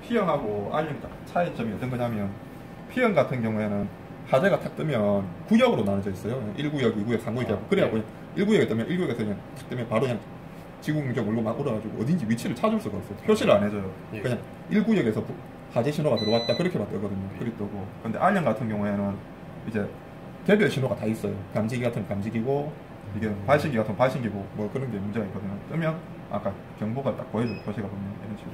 P형하고 R형 차이점이 어떤 거냐면 P형 같은 경우에는 하재가 탁 뜨면 구역으로 나눠져 있어요. 1구역, 2구역, 3구역. 그래갖고 1구역에 뜨면 1구역에서 그냥 탁 뜨면 바로 그냥 지구공격 올고 막 올라가지고 어딘지 위치를 찾을 수가 없어요. 표시를 안 해줘요. 그냥 1구역에서 하재 신호가 들어왔다 그렇게만 뜨거든요. 그리 뜨고. 근데 R형 같은 경우에는 이제 개별 신호가 다 있어요. 감지기 같은 감지기고 이게 발신기 같은 발신기고 뭐 그런 게 문제가 있거든요. 뜨면 아까 경보가 딱 보여줘요. 표시가 보면 이런 식으로.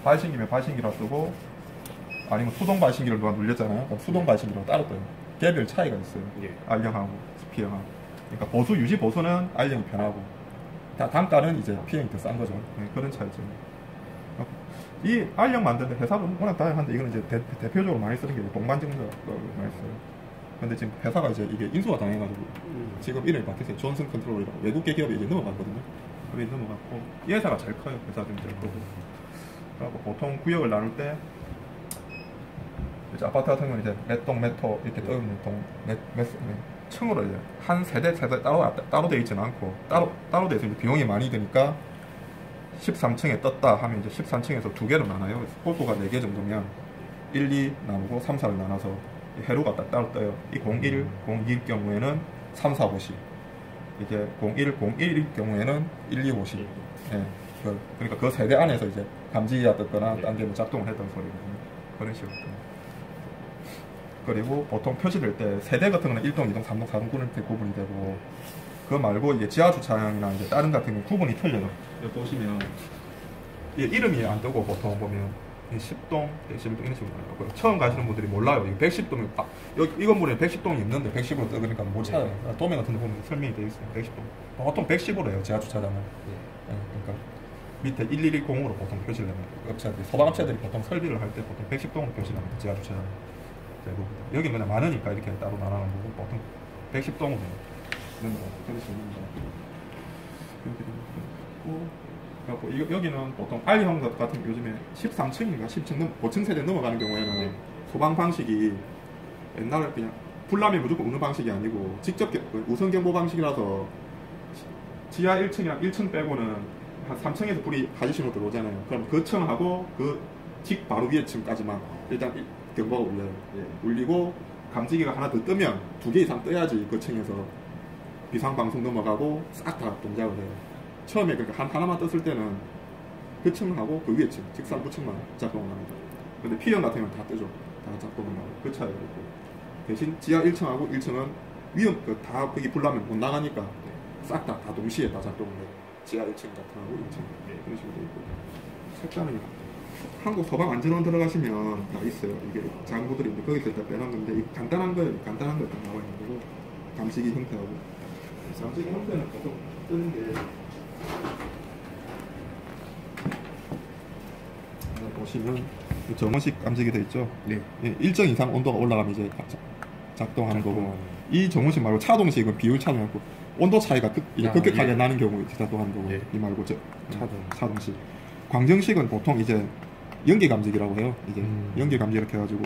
발신기면 발신기라 뜨고 아니면 수동 발신기를 누가 눌렸잖아요. 그럼 수동 발신기로 따로 떠요. 개별 차이가 있어요. R형하고 P형하고. 그러니까 보수 유지 보수는 R형이 편하고 단가는 이제 P형이 더 싼 거죠. 네, 그런 차이죠. 이 R형 만드는 회사도 워낙 다양한데 이거는 이제 대표적으로 많이 쓰는 게 동반증자 많이 써요. 근데 지금 회사가 이제 이게 인수가 당해가지고 지금 이름이 바뀌었어요. 존슨 컨트롤이라고 외국계 기업이 이제 넘어갔거든요. 그게 넘어갔고 이 회사가 제일 커요. 회사 중에 제일 크고. 그리고 보통 구역을 나눌 때 이제 아파트 같은 경우는 이제 몇 동, 몇 호 이렇게 떠있는 동, 몇 층으로 이제 한 세대 따로 되어 있지는 않고 따로 되어 있으면 비용이 많이 드니까 13층에 떴다 하면 이제 13층에서 두 개로 나눠요. 홀도가 4개 정도면 1, 2 나누고 3, 4를 나눠서 회로가 딱 따로 떠요. 이 01, 02일 경우에는 3, 4, 5시 이게 01, 01일 경우에는 1, 2, 5시 예, 그러니까 그 세대 안에서 이제 감지기가 떴거나 딴 게 뭐 작동을 했던 소리거든요. 그런 식으로. 그리고 보통 표시될 때 세대 같은 거는 1동, 2동, 3동, 4동 그렇게 구분이 되고 그거 말고 이제 지하 주차장이나 이제 다른 같은 경우 구분이 틀려요. 여기 보시면 이름이 안 뜨고 보통 보면 10동, 111동 이런 식으로 나와요. 처음 가시는 분들이 몰라요. 이거 110동이 이 건물에 110동이 있는데 110으로 뜨니까 못 찾아요. 도면 같은 데 보면 설명이 되어 있어요. 110동. 보통 110으로 해요. 지하 주차장은. 그러니까 밑에 1110으로 보통 표시를 해요. 업체들, 소방업체들이 보통 설비를 할 때 보통 110동으로 표시를 합니다. 지하 주차장. 여기는 그냥 많으니까 이렇게 따로 나눠는 거고 보통 110동으로 넣는 거. 그래서 그래갖고 여기는 보통 R형 같은 요즘에 13층인가 10층 5층 세대 넘어가는 경우에는 소방 방식이 옛날에 그냥 불나면 무조건 우는 방식이 아니고 직접 우선 경보 방식이라서 지하 1층이랑 1층 빼고는 한 3층에서 불이 하지 신호 들어오잖아요. 그럼 그 층하고 그 직 바로 위에 층까지만 일단 경보가 울려요. 울리고 감지기가 하나 더 뜨면 2개 이상 떠야지 그 층에서 비상방송 넘어가고 싹 다 동작을 해요. 처음에 그러니까 하나만 떴을 때는 그 층하고 그 위에 층, 직사부 층만 작동을 합니다. 근데 P형 같은 경우는 다 뜨죠. 다 작동을 하고 그 차이가 있고 대신 지하 1층하고 1층은 위험 다 거기 불나면 못 나가니까 싹 다 동시에 다 작동을 해요. 지하 1층 같은 하고 1층 그런 식으로 있고 색깔은 한국 소방안전원 들어가시면 다 있어요. 이게 장부들이 있는데 거기서 다 빼놓은 건데 간단한 거예요. 간단한 거 딱 나와 있는 거고 감지기 형태하고 감지기 형태는 보통 뜨는 게 보시면 정원식 감지기 되어 있죠. 네. 일정 이상 온도가 올라가면 이제 작동하는 거고 이 정원식 말고 차동식은 비율 차동하고 온도 차이가 급격하게 나는 경우에 작동하는 거고 이 말고 차동식. 광정식은 보통 이제 연기 감지기라고 해요. 이제 연기 감지 이렇게 해가지고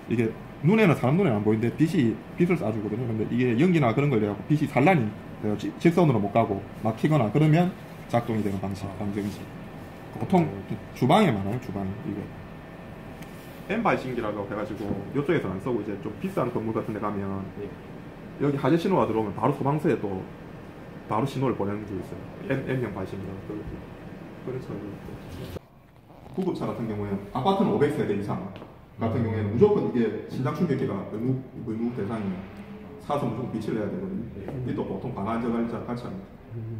이게 눈에는 사람 눈에는 안 보이는데 빛을 쏴주거든요. 근데 이게 연기나 그런 거에 갖고 빛이 산란이 돼요. 직선으로 못 가고 막히거나 그러면 작동이 되는 방식, 광정식. 보통 주방에 많아요. 주방에 이거 M발신기라고 해가지고 이쪽에서 안 쓰고 이제 좀 비싼 건물 같은 데 가면 여기 하재 신호가 들어오면 바로 소방서에 또 바로 신호를 보내는 게 있어요. M형 발신기라고 그래서 구급차 같은 경우에는 아파트는 500세대 이상 같은 경우에는 무조건 이게 신장 충격기가 의무 대상이에요. 사서 무조건 빛을 내야 되거든요. 이또 보통 방안저갈자 같이 합니다.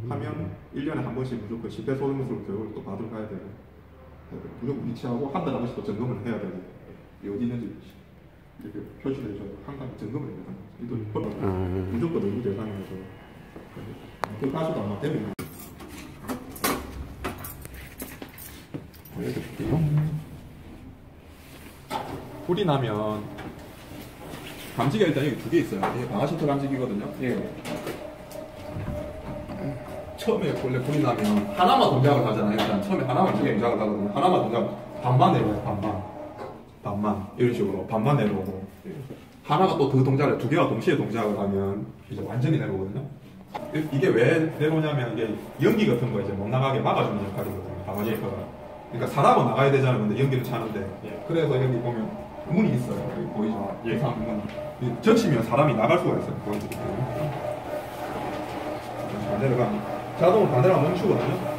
하면 1년에 한 번씩 무조건 10배 소득세로 교육을 또 받으러 가야 되고 무조건 위치하고 한 달에 한 번씩 또 점검을 해야 되고 어디 있는지 이렇게 표시를 해줘야 항상 점검을 해야 됩니다. 무조건 의무 대상이라서 그 가수도 아마 되면 불이 나면 감지기가 일단 여기 2개 있어요. 이게 방아시터 감지기거든요. 처음에 원래 불이 나면 하나만 동작을 하잖아요. 일단 처음에 하나만 동작을 하거든요. 하나만 동작 반만 내려와요. 반만 이런 식으로 반만 내려오고 하나가 또 그 동작을 2개가 동시에 동작을 하면 이제 완전히 내려오거든요. 이게 왜 내려오냐면 이게 연기 같은 거 이제 못 나가게 막아주는 역할이거든요. 방아시터가 그러니까 사람은 나가야 되잖아요. 근데 연기를 차는데. 예. 그래서 여기 보면 문이 있어요. 여기 보이죠? 예. 문. 젖히면 사람이 나갈 수가 있어요. 보여드릴게요. 반대로 가면 자동으로 반대로 가면 멈추거든요.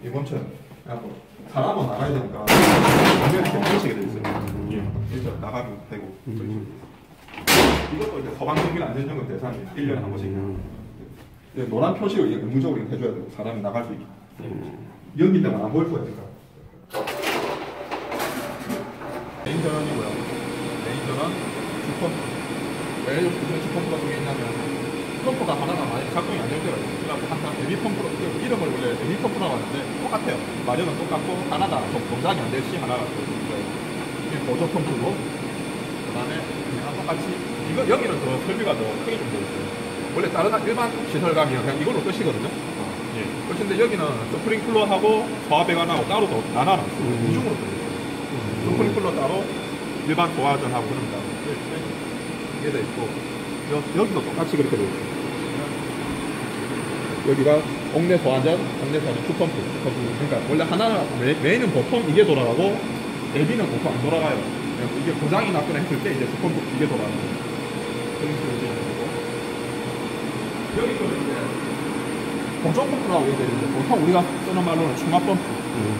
이 멈춰요. 그래갖고 사람은 나가야 되니까 이렇게 멈추게 돼 있어요. 이렇게 나가면 되고. 이것도 이제 서방정비는 안전점검 대상이에요. 1년에 한 번씩. 노란 표시로 의무적으로 해줘야 되고 사람이 나갈 수 있게. 연기 때문에 안 보일 수가 있으니까. 메인 전원이고요. 메인 전원 주펌프. 왜 무슨 주펌프가 두 개 있냐면 펌프가 하나가 많이 작동이 안 될 때가 있어요. 그래서 항상 에비 펌프로 이름을 원래 에비 펌프라고 하는데 똑같아요. 마력은 똑같고 하나가 동작이 안 될 시 하나가 있어요. 이게 보조 펌프고 그다음에 그냥 똑같이 여기는 더 설비가 더 크게 좀 되어 있어요. 원래 다른 일반 시설 가면 그냥 이걸로 끝이거든요. 예. 그런데 여기는 스프링클러하고 소화배관하고 따로 더 나눠놨어요. 이중으로 되어 있어요. 스프링클러 따로 일반 소화전하고 그런 거 이게 돼 있고 여기도 똑같이 그렇게 되어 있어요. 여기가 옥내 소화전, 주펌프. 그러니까 원래 하나 메인은 보통 이게 돌아가고 애비는 보통 안 돌아가요. 이게 고장이 났거나 했을 때 이제 주펌프 이게 돌아가는 거예요. 그런 식으로 되어 있는 거고. 여기 거는 이제 보조 펌프라고 이제 보통 우리가 쓰는 말로는 충압 펌프.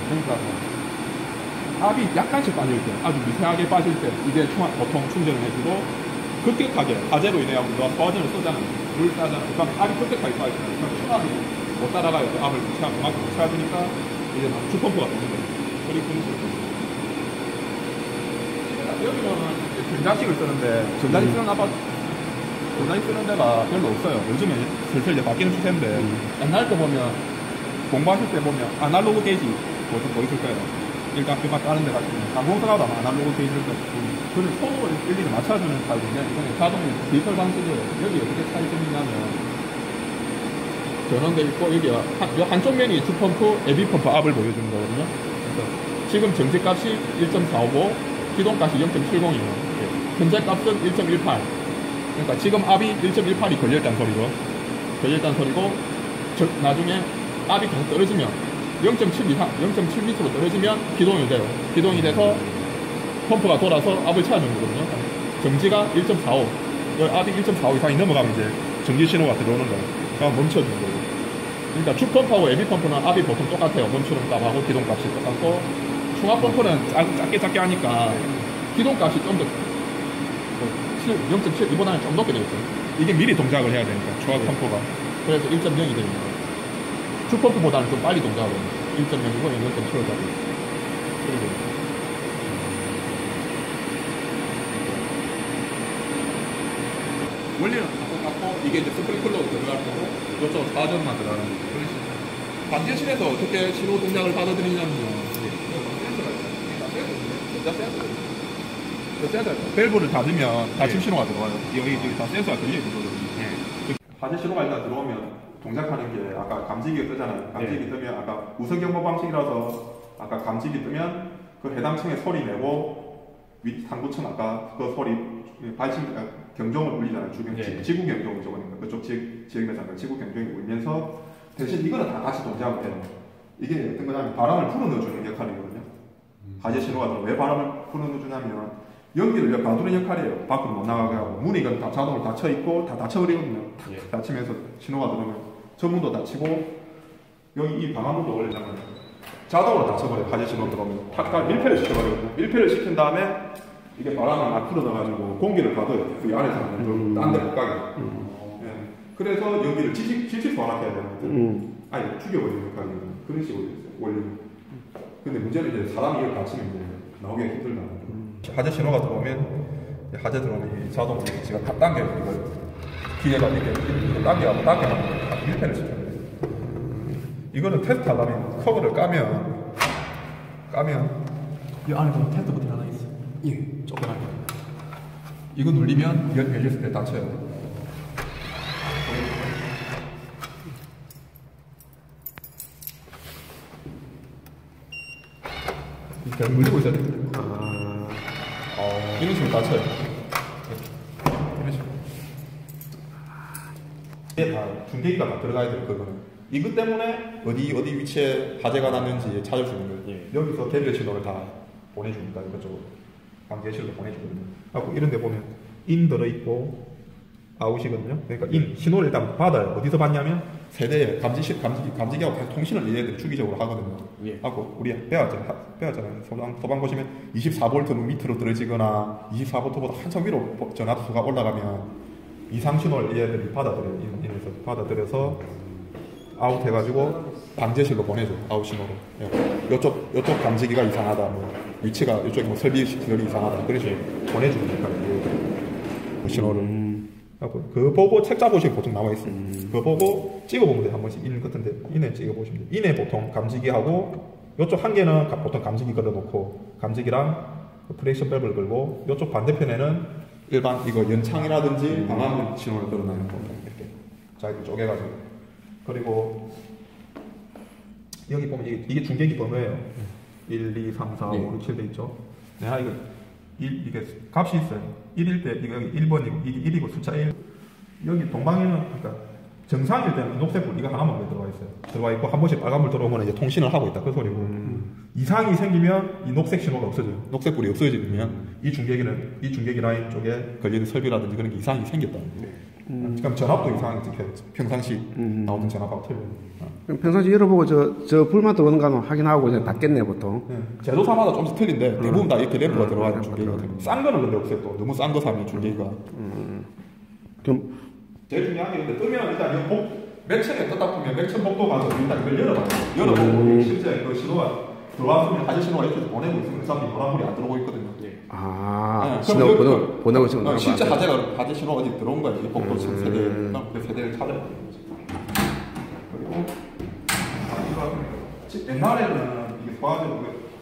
그러니까 압이 약간씩 빠질 때, 아주 미세하게 빠질 때 이게 보통 충전을 해주고 급격하게 화재로 인해 우리가 소화전을 쓰잖아요. 물 따잖아요. 그러니까 압이 급격하게 빠지잖아요. 그러니까 충압이 못 따라가요. 그 압을 그만큼 못 채워주니까 이제 주펌프가 되는 거예요. 그리고 그런 식으로 됩니다. 여기는 전자식을 쓰는데 전자식 쓰는 아파트 전자식 쓰는 데가 별로 없어요. 요즘에 슬슬 이제 바뀌는 추세인데 옛날 때 보면 공부하실 때 보면 아날로그 게이지 뭐 있을 거예요. 일단 다른 데 같은 항공사가도 아마 아날로그 게이지를 써요. 그걸 손으로 일일이 맞춰주는 타입인데 이거는 자동 디지털 방식이에요. 여기 어떻게 차이점이냐면 전원돼 있고 여기 한쪽 면이 주펌프, 애비펌프 압을 보여주는 거거든요. 그래서 지금 정지값이 1.455, 기동값이 0.70이에요. 현재 값은 1.18. 그러니까 지금 압이 1.18이 걸려있다는 소리죠. 걸려있다는 소리고 나중에 압이 계속 떨어지면 0.7 이상, 0.7m로 떨어지면 기동이 돼요. 기동이 돼서 펌프가 돌아서 압을 채워주는 거거든요. 정지가 1.45. 압이 1.45 이상이 넘어가면 이제 정지 신호가 들어오는 거예요. 그럼 멈춰주는 거고. 그러니까 주펌프하고 애비펌프는 압이 보통 똑같아요. 멈추는 값하고 기동값이 똑같고, 충압펌프는 작게 하니까 기동값이 좀 더 0.7, 이보다는 좀 높게 되어 있어요. 이게 미리 동작을 해야 되니까, 충압펌프가. 그래서 1.0이 되는 거예요. 주펌프보다는 좀 빨리 동작을 해요. 1.0이고 0.75까지. 그리고 원리는 똑같고 이게 이제 스프링클러로 들어갈 거고 이쪽으로 사전만 들어가는 거예요. 그런 식으로. 관제실에서 어떻게 신호 동작을 받아들이냐면 센서가 있어요. 센서. 밸브를 닫으면 닫힘 신호가 들어와요. 여기 다 센서가 걸려있는 거거든요. 화재 신호가 일단 들어오면 동작하는 게 아까 감지기가 뜨잖아요. 감지기 뜨면 아까 우선 경보 방식이라서 아까 감지기 뜨면 그 해당 층에 소리 내고 상부층 아까 그 소리 발신 경종을 울리잖아요. 주변 지구 경종이죠. 그러니까 그쪽 지역에서 지구 경종이 울면서 대신 이거는 다 같이 동작을 해요. 이게 어떤 거냐면 바람을 불어넣어주는 역할이거든요. 화재 신호가 들어오면 왜 바람을 불어넣어주냐면 연기를 가두는 역할이에요. 밖으로 못 나가게 하고 문이 이건 다 자동으로 닫혀 있고 다 닫혀버리거든요. 닫히면서 신호가 들어오면 전문도 닫히고 여기 이 방화문도 원래 자동으로 닫혀버려요. 화재 신호 들어오면 탁 밀폐를 시켜버리거든요. 밀폐를 시킨 다음에 이게 바람을 막 풀어넣어가지고 공기를 가둬요. 그 안에서는 딴 데 못 가게. 그래서 연기를 질질 소환해야 되는데 아니 죽여버리는 역할이거든요. 그런 식으로 됐어요. 원래는. 근데 문제는 이제 사람이 이걸 갇히면 이제 나오기가 힘들다. 화재 신호가 들어오면 화재 들어오면 자동으로 제가 다 당겨요. 이걸 기계가 이렇게 당겨가지고 밀폐를 시켜야 돼요. 이거는 테스트 하려면 커버를 까면 이 안에 보면 테스트 버튼 하나 있어. 예, 조그맣게. 이거 눌리면 열렸을 때 닫혀요. 계속 눌리고 있어야 됩니다. 이런 식으로 닫혀요. 이런 식으로. 이게 다 중계기가 다 들어가야 돼요, 그거는. 이것 때문에 어디 위치에 화재가 났는지 찾을 수 있는 거예요. 예. 여기서 개별 신호를 다 보내줍니다. 이쪽으로 관계실로 보내주거든요. 하고 이런 데 보면 인 들어있고 아웃이거든요. 그러니까 인 신호를 일단 받아요. 어디서 받냐면 세대에 감지기하고 계속 통신을 얘네들이 주기적으로 하거든요. 예. 하고 우리 배웠잖아요. 소방 보시면 24V 밑으로 떨어지거나 24V보다 한참 위로 전압수가 올라가면 이상 신호를 얘네들이 받아들여요. 인에서 받아들여서 아웃 해가지고 방제실로 보내죠. 아웃 신호로. 예. 요쪽 감지기가 이상하다. 뭐 위치가 이쪽에 뭐 설비 시설이 이상하다. 그래서 보내주니까 그 신호를. 그거 보고 책자 보시면 보통 나와 있어요. 그거 보고 찍어보면 돼요. 한 번씩 인 같은데 인에 찍어보시면 돼요. 인에 보통 감지기하고 요쪽 한 개는 보통 감지기 걸어놓고 감지기랑 프레션 밸브를 걸고 요쪽 반대편에는 일반 이거 연창이라든지 방화문 신호를 걸어놔요. 이렇게 자 이렇게 쪼개가지고 그리고 여기 보면 이게 중계기 번호예요. 1, 2, 3, 4, 5, 6, 7 돼 있죠. 내가 이게 값이 있어요. 1일 때 이거 여기 1번이고 이게 1이고 숫자 1. 여기 동방에는 그러니까 정상일 때는 녹색 불 이거 하나만 들어가 있어요. 들어가 있고 한 번씩 빨간불 들어오면 이제 통신을 하고 있다 그 소리고 이상이 생기면 이 녹색 신호가 없어져요. 녹색 불이 없어지면 이 중계기 라인 쪽에 걸리는 설비라든지 그런 게 이상이 생겼다는 거예요. 그럼 전압도 이상하게 찍혀요. 평상시 나오는 전압하고 틀려요. 그럼 평상시 열어보고 저 불만 들어오는가 확인하고 그냥 닫겠네 보통. 네. 제조사마다 조금씩 틀린데 대부분 다 이렇게 램프가 들어가는 중계기가 돼요. 싼 거는 근데 없어요. 또 너무 싼 거 사면 중계기가. 그럼 제일 중요한 게 근데 뜨면 일단 이 맥천에 떴다 보면 맥천 복도 가서 일단 이걸 열어봐요. 열어보고 실제 그 신호가 들어왔으면 다시 신호가 이렇게 보내고 있으면 그 사람이 노란불이 안 들어오고 있거든요. 아, 네. 신호 보내고 있으면 실제 화재 신호가 어디 들어온 거예요. 이 복도 세대를 찾아야 돼요. 그리고 옛날에는 이게 소화제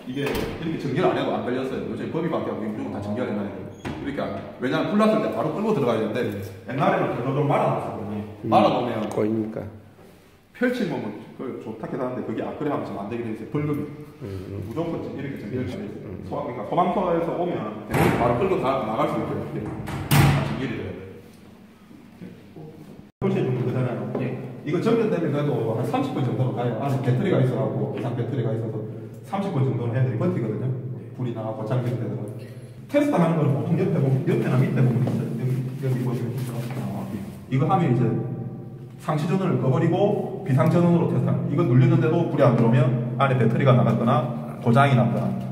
이게 이렇게 전기를 안 해도 안 걸렸어요. 요즘 법이 바뀌고 무조건 다 전기를 해놔야 돼요. 이렇게 왜냐면 불 났을 때 바로 끌고 들어가야 되는데 옛날에는 결론적으로 말아놨었거든요. 말아놓으면 거이니까 펼치면 그걸 좋다 해놨는데 그게 안 그래 하면 좀 안 되게 돼 있어요. 벌금이 무조건 이렇게 전기를 돼 있어요. 그러니까 소방서에서 오면 바로 끌고 나갈 수 있어요. 전기를 해야 돼요. 표시해 주면 되잖아요. 이거 정전되면 그래도 한 30분 정도로 가요. 안에 배터리가 있어갖고 이상 배터리가 있어서 30분 정도는 해야 돼요. 버티거든요. 불이 나가고 장전이 되는 거. 테스트 하는 거는 보통 옆에나 밑에 보면 있어요. 여기 보시면 있어요. 이거 하면 이제 상시 전원을 꺼버리고 비상 전원으로 테스트하는. 이거 눌렸는데도 불이 안 들어오면 안에 배터리가 나갔거나 고장이 났거나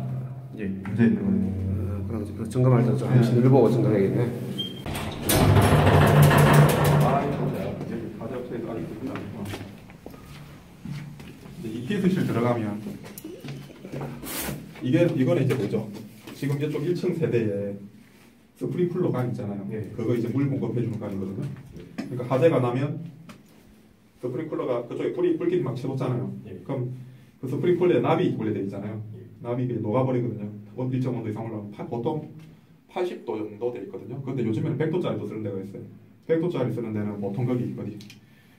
문제 있는 거예요. 그럼 점검할 때 좀 한번 신호를 보고 점검해야겠네. EPS실 들어가면 이거는 이제 뭐죠? 지금 이쪽 1층 세대에 스프링클러 관 있잖아요. 그거 이제 물 공급해 주는 관이거든요. 그러니까 화재가 나면 스프링클러가 그쪽에 불길이 막 쳐놓잖아요. 그럼 그 스프링클러에 납이 원래 돼 있잖아요. 납이 녹아버리거든요. 일정 온도 이상 올라가면 보통 80도 정도 돼 있거든요. 근데 요즘에는 100도짜리도 쓰는 데가 있어요. 100도짜리 쓰는 데는 보통 거기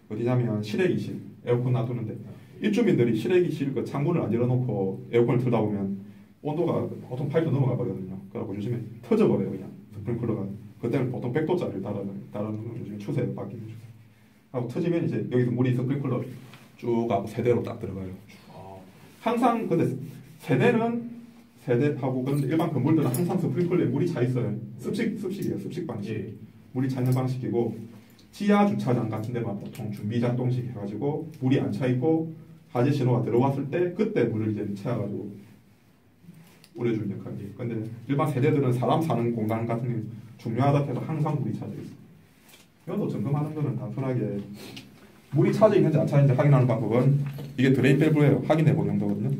어디냐면 실외기실 에어컨 놔두는데 입주민들이 실외기실 그 창문을 안 열어놓고 에어컨을 틀다 보면 온도가 보통 80도 넘어가 버리거든요. 그래갖고 요즘에 터져버려요 그냥 스프링클러가. 그때는 보통 100도짜리를 달아는 요즘에 추세에 바뀌는 추세. 하고 터지면 이제 여기서 물이 스프링클러 쭉 하고 세대로 딱 들어가요. 항상 근데 세대하고 그런데 일반 건물들은 항상 스프링클러에 물이 차 있어요. 습식이에요. 습식 방식. 물이 차 있는 방식이고 지하 주차장 같은 데만 보통 준비 작동식 해가지고 물이 안 차 있고 화재 신호가 들어왔을 때 그때 물을 이제 채워가지고 뿌려주는 역할이에요. 근데 일반 세대들은 사람 사는 공간 같은 게 중요하다 해서 항상 물이 차져 있어요. 이것도 점검하는 거는 단순하게 물이 차져 있는지 안 차 있는지 확인하는 방법은 이게 드레인 밸브예요. 확인해 보는 용도거든요.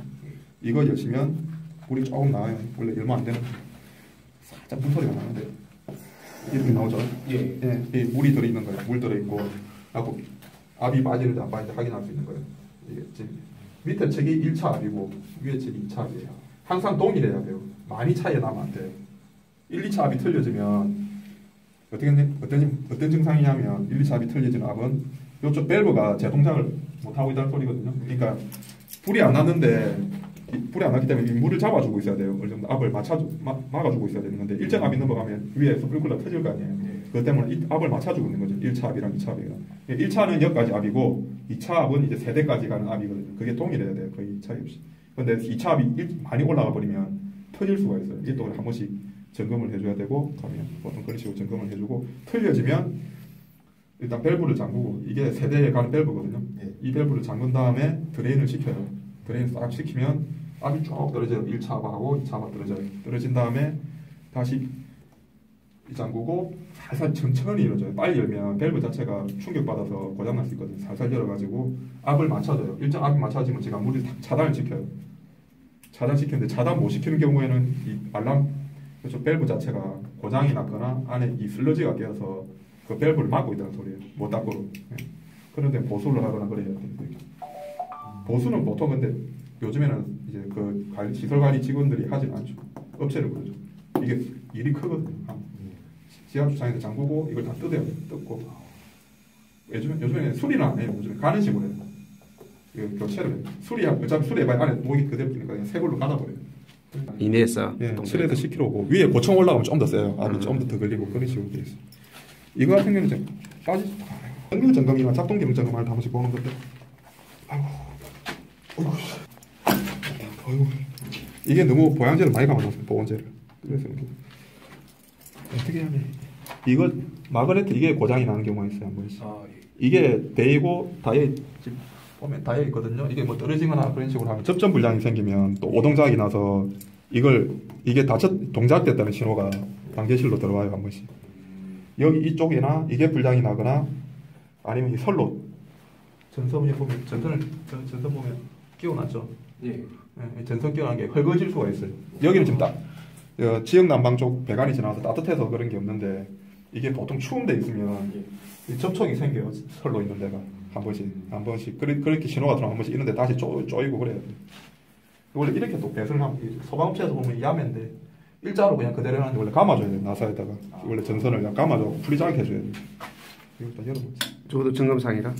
이거 여시면 물이 조금 나와요. 원래 얼마 안 되는 살짝 분소리가 나는데 이렇게 나오죠. 예, 물이 들어있는 거예요. 물 들어있고 하고 압이 빠지는지 안 빠지는지 확인할 수 있는 거예요. 이게 지금 밑에 책이 1차 압이고 위에 책이 2차 압이에요. 항상 동일해야 돼요. 많이 차이가 나면 안 돼요. 1, 2차 압이 틀려지면 어떤 증상이냐면 1, 2차 압이 틀려진 압은 이쪽 밸브가 제 동작을 못하고 있다는 소리거든요. 그러니까 불이 안 났기 때문에 이 물을 잡아주고 있어야 돼요. 어느 정도 압을 막아주고 있어야 되는 건데 일정 압이 넘어가면 위에 스프링클러 터질 거 아니에요. 그것 때문에 이 압을 맞춰주고 있는 거죠. 1차 압이랑 2차 압이랑. 1차는 여기까지 압이고 2차 압은 이제 세대까지 가는 압이거든요. 그게 동일해야 돼요. 거의 차이 없이. 근데 2차 압이 많이 올라가 버리면 터질 수가 있어요. 이또 한 번씩 점검을 해줘야 되고, 그러면 보통 그런 식으로 점검을 해주고, 틀려지면 일단 밸브를 잠그고, 이게 세대에 가는 밸브거든요. 이 밸브를 잠근 다음에 드레인을 시켜요. 드레인 싹 시키면 압이 쭉 떨어져요. 1차 압하고 2차 압 떨어져요. 떨어진 다음에 다시 잠그고 살살 천천히 열어줘요. 빨리 열면 밸브 자체가 충격받아서 고장날 수 있거든요. 살살 열어가지고 압을 맞춰줘요. 일정 압이 맞춰지면 제가 물을 차단을 시켜요. 차단시키는데 차단 못 시키는 경우에는 이 알람 그렇죠. 밸브 자체가 고장이 났거나 안에 이 슬러지가 끼어서 그 밸브를 막고 있다는 소리예요. 못 닦고. 그런데 보수를 하거나 그래야 됩니다. 보수는 보통 근데 요즘에는 이제 그 시설 관리 직원들이 하진 않죠. 업체를 부르죠. 이게 일이 크거든요. 지하 주차장에서 잠그고 이걸 다 뜯어야 돼요. 뜯고. 요즘에는 수리는 안 해요. 요즘에 가는 식으로 해요. 교체를 해요. 어차피 수리해봐야 안에 목이 그대로 끼니까 그냥 새 걸로 가다버려요. 이내에서. 예, 7에서 10kg고 위에 보청 올라가면 좀 더 세요. 압이 좀 더 걸리고 그런 식으로 돼 있어. 이거 같은 경우는 좀 빠지지도 않아요. 정밀 점검이나 작동 기능 점검을 한 번씩 보는 건데, 아이고, 이게 너무 보양제를 많이 감아놨어요. 보온제를. 그래서 이렇게 어떻게 하냐. 이거 마그네트 이게 고장이 나는 경우가 있어요. 한 번씩. 이게 데이고 다이에 지금 보면 다이에 있거든요. 이게 뭐 떨어지거나 그런 식으로 하면 접점 불량이 생기면 또 오동작이 나서 이게 동작됐다는 신호가 방제실로 들어와요. 한 번씩. 여기 이쪽이나 이게 불량이 나거나 아니면 이 선로 전선에 보면 전선 보면 끼워놨죠. 예. 전선 끼워놓은 게 헐거질 수가 있어요. 여기는 지금 지역 난방 쪽 배관이 지나서 따뜻해서 그런 게 없는데 이게 보통 추운 데 있으면 접촉이 생겨요. 선로 있는 데가 한 번씩 그렇게 신호가 들어오면 한 번씩 이런데 다시 쪼이고 그래요. 원래 이렇게 또 배선하면 소방업체에서 보면 야매인데 일자로 그냥 그대로 하는데 원래 감아줘야 돼요. 나사에다가 원래 전선을 그냥 감아줘 풀리지 않게 해줘야 돼요. 이걸 다 열어보자. 저것도 점검상이라?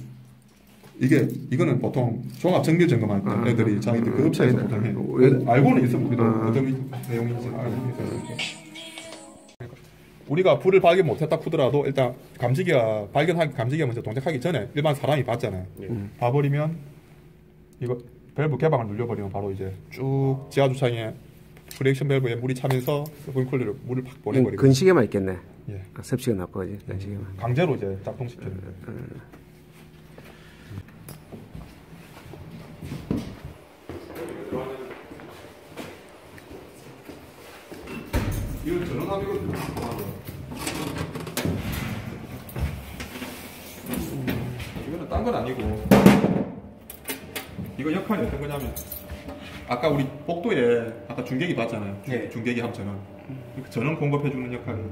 이거는 보통 종합 정밀 점검할 때 애들이 자기들 그 업체에서 보통 해요. 알고는 있으면 우리도 어떤 내용인지 알고 있어요. 우리가 불을 발견 못했다 하더라도 일단 감지기가 먼저 동작하기 전에 일반 사람이 봤잖아요. 봐버리면 이거 밸브 개방을 눌려버리면 바로 이제 쭉 지하 주차장에 프리액션 밸브에 물이 차면서 스프링클러로 물을 팍 보내버리고. 근시계만 있겠네. 예. 섭씨가 나쁘지. 근시계만. 강제로 이제 작동시키는 거예요. 이건 전원압이거든요. 이거는 딴 건 아니고 이거 역할이 어떤 거냐면 아까 우리 복도에 아까 중계기 봤잖아요. 네. 중계기 함 전원. 전원 공급해주는 역할이에요.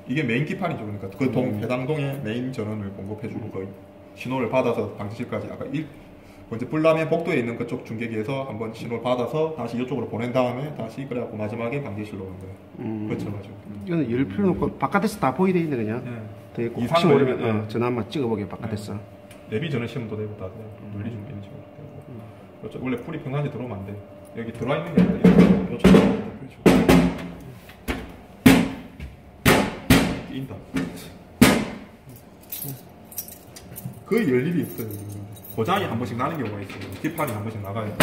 이게 메인 기판이죠. 그러니까 그 해당 동에 메인 전원을 공급해주고 거의 신호를 받아서 방지실까지 아까 먼저 불남의 복도에 있는 그쪽 중계기에서 한번 신호를 받아서 다시 이쪽으로 보낸 다음에 다시 그래갖고 마지막에 방지실로 간 거예요. 그렇죠. 이거는 열 필요 없고 바깥에서 다 보이게 돼 있네 그냥. 네. 되게 혹시 모르면 전화 한번 찍어보게 바깥에서. 내비 전원 시험도 되고 다 눌리 좀 이런 식으로 되고. 그렇죠. 원래 풀이 평상시 들어오면 안 돼. 여기 들어와 있는 게 아니라 그렇죠. 인다. 거의 열 일이 없어요. 고장이 한 번씩 나는 경우가 있어요. 기판이 한 번씩 나가요.